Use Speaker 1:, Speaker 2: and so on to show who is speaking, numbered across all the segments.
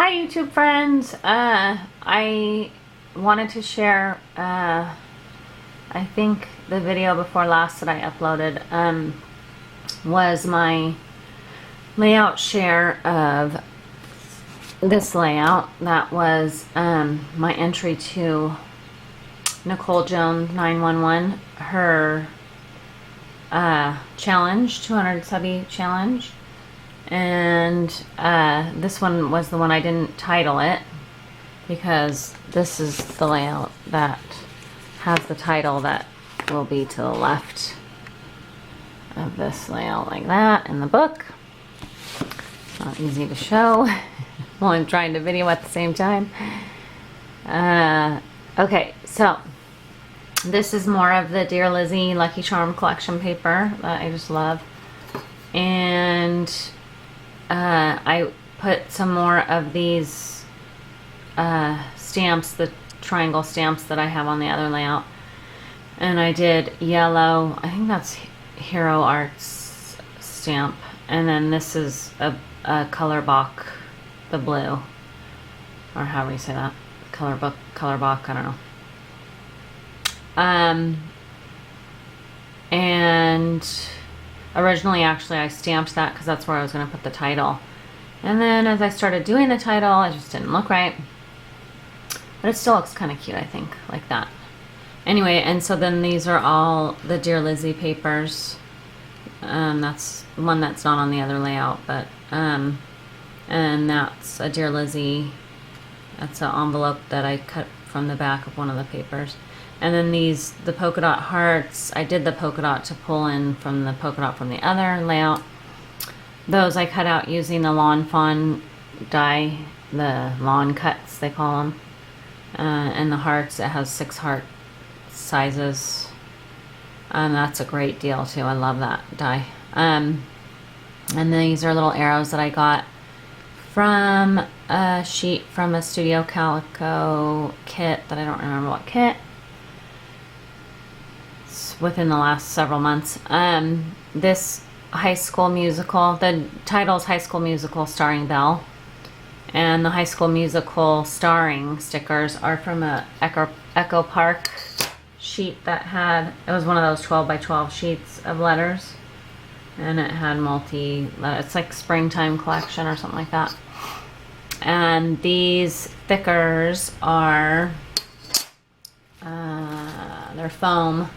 Speaker 1: Hi YouTube friends. I wanted to share I think the video before last that I uploaded was my layout share of this layout. That was my entry to Nicole Jones 911, her challenge, 200 subby challenge. And this one was the one I didn't title it because this is the layout that has the title that will be to the left of this layout, like that in the book. It's not easy to show while I'm trying to video at the same time. Okay, so this is more of the Dear Lizzie Lucky Charm collection paper that I just love. And I put some more of these stamps, the triangle stamps that I have on the other layout. And I did yellow, I think that's Hero Arts stamp. And then this is a color book, the blue. Or however you say that. Color book, I don't know. And originally, actually, I stamped that because that's where I was going to put the title. And then as I started doing the title, it just didn't look right. But it still looks kind of cute, I think, like that. Anyway, and so then these are all the Dear Lizzie papers. That's one that's not on the other layout, but, and that's a Dear Lizzie. That's an envelope that I cut from the back of one of the papers. And then these, the polka dot hearts, I did the polka dot to pull in from the polka dot from the other layout. Those I cut out using the Lawn Fawn die, the lawn cuts they call them. And the hearts, it has 6 heart sizes. And that's a great deal too, I love that die. And these are little arrows that I got from a sheet from a Studio Calico kit that I don't remember what kit. Within the last several months. This High School Musical, the title's High School Musical starring Belle, and the High School Musical starring stickers are from a Echo Park sheet that had, it was one of those 12 by 12 sheets of letters, and it had it's like springtime collection or something like that. And these thickers are they're foam.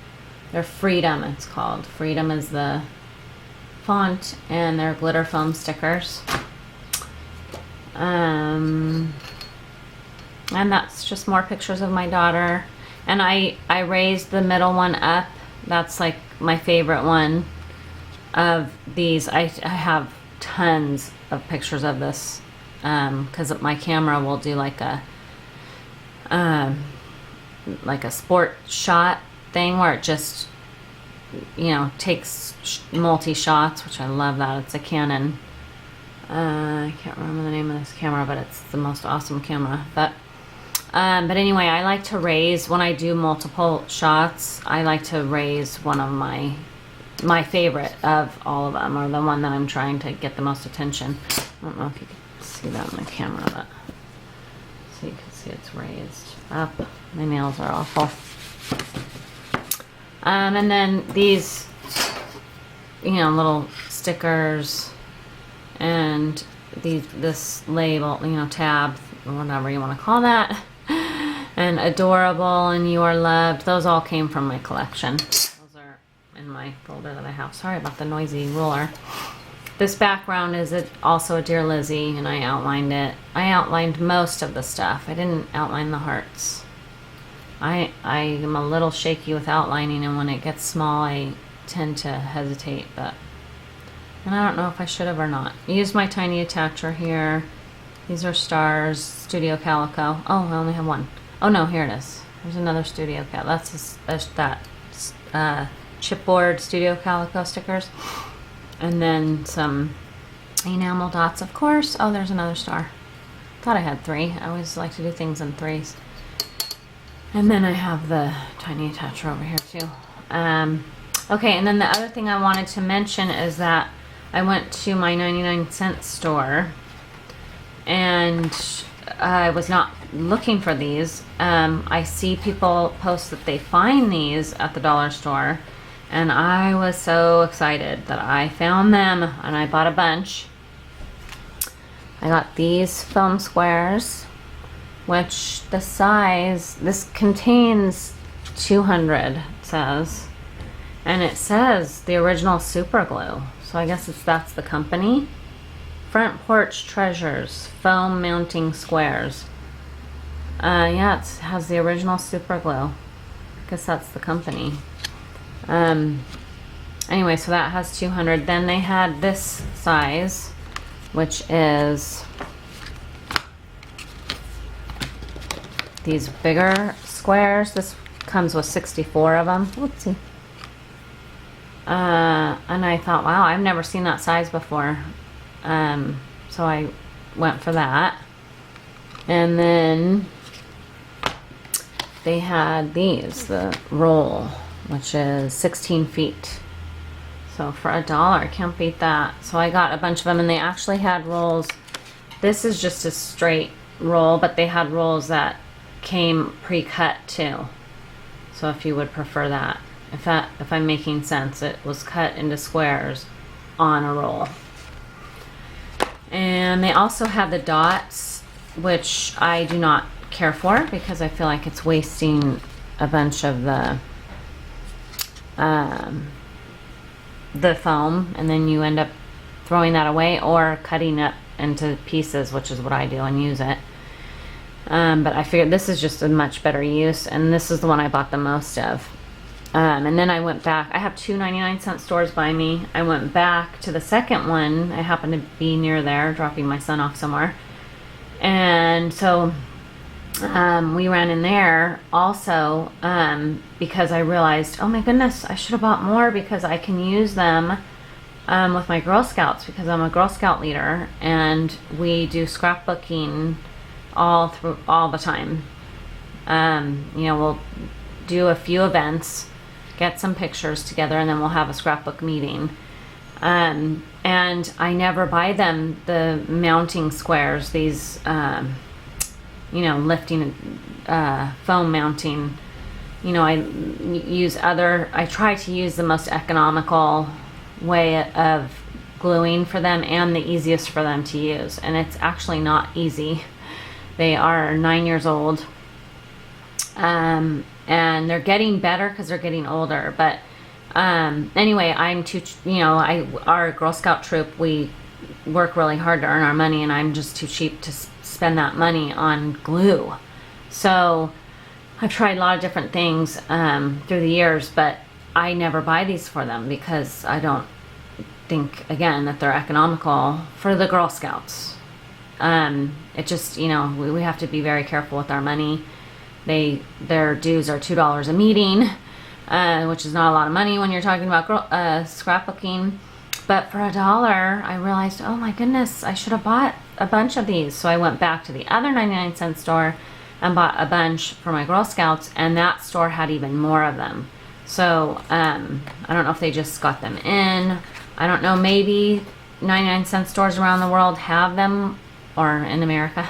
Speaker 1: They're Freedom, it's called. Freedom is the font, and they're glitter foam stickers. And that's just more pictures of my daughter. And I raised the middle one up. That's like my favorite one of these. I have tons of pictures of this because my camera will do like a sport shot thing where it just, you know, takes multi shots, which I love that. It's a Canon. I can't remember the name of this camera, but it's the most awesome camera. But anyway, I like to raise, when I do multiple shots, I like to raise one of my favorite of all of them, or the one that I'm trying to get the most attention. I don't know if you can see that on the camera, but so you can see it's raised up. My nails are awful. And then these, you know, little stickers, and this label, you know, tab, or whatever you want to call that, and Adorable and You Are Loved. Those all came from my collection. Those are in my folder that I have. Sorry about the noisy ruler. This background is also a Dear Lizzie, and I outlined it. I outlined most of the stuff. I didn't outline the hearts. I am a little shaky with outlining, and when it gets small I tend to hesitate, and I don't know if I should have or not. I used my tiny attacher here. These are stars, Studio Calico. Oh, I only have one. Oh no, here it is. There's another Studio Calico. That's that chipboard Studio Calico stickers. And then some enamel dots, of course. Oh, there's another star. Thought I had 3. I always like to do things in 3s. And then I have the tiny attacher over here too. Okay, and then the other thing I wanted to mention is that I went to my 99-cent store and I was not looking for these. I see people post that they find these at the dollar store, and I was so excited that I found them, and I bought a bunch. I got these foam squares, which the size, this contains 200, it says, and it says the original super glue, so I guess that's the company. Front Porch Treasures foam mounting squares. Yeah, it has the original super glue. I guess that's the company. Anyway, so that has 200. Then they had this size, which is these bigger squares. This comes with 64 of them. Let's see. And I thought, wow, I've never seen that size before. So I went for that. And then they had these, the roll, which is 16 feet. So for $1, I can't beat that. So I got a bunch of them, and they actually had rolls. This is just a straight roll, but they had rolls that came pre-cut too. So if you would prefer that, if I'm making sense, it was cut into squares on a roll. And they also have the dots, which I do not care for because I feel like it's wasting a bunch of the foam, and then you end up throwing that away or cutting it into pieces, which is what I do and use it. But I figured this is just a much better use, and this is the one I bought the most of. And then I went back. I have two 99-cent stores by me. I went back to the second one. I happened to be near there, dropping my son off somewhere. And so we ran in there also because I realized, oh my goodness, I should have bought more because I can use them with my Girl Scouts, because I'm a Girl Scout leader and we do scrapbooking all the time. You know, we'll do a few events, get some pictures together, and then we'll have a scrapbook meeting. And I never buy them the mounting squares, these you know, lifting foam mounting. You know, I try to use the most economical way of gluing for them and the easiest for them to use, and it's actually not easy. They are 9 years old, and they're getting better because they're getting older. But anyway, I'm too, you know, our Girl Scout troop, we work really hard to earn our money, and I'm just too cheap to spend that money on glue. So I've tried a lot of different things through the years, but I never buy these for them because I don't think, again, that they're economical for the Girl Scouts. It just, you know, we have to be very careful with our money. Their dues are $2 a meeting, which is not a lot of money when you're talking about scrapbooking. But for $1, I realized, oh my goodness, I should have bought a bunch of these. So I went back to the other 99-cent store and bought a bunch for my Girl Scouts, and that store had even more of them. So I don't know if they just got them in. I don't know, maybe 99-cent stores around the world have them, or in America,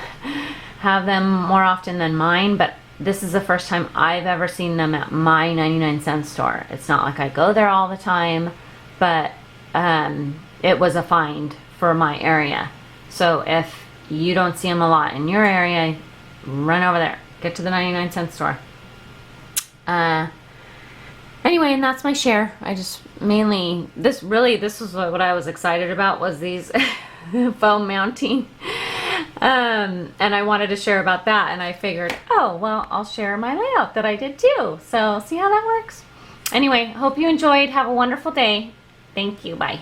Speaker 1: have them more often than mine, but this is the first time I've ever seen them at my 99-cent store. It's not like I go there all the time, but it was a find for my area. So if you don't see them a lot in your area, run over there. Get to the 99-cent store. Anyway, and that's my share. I just mainly, this was what I was excited about, was these foam mounting. And I wanted to share about that, and I figured, oh, well, I'll share my layout that I did too. So see how that works? Anyway, hope you enjoyed. Have a wonderful day. Thank you. Bye.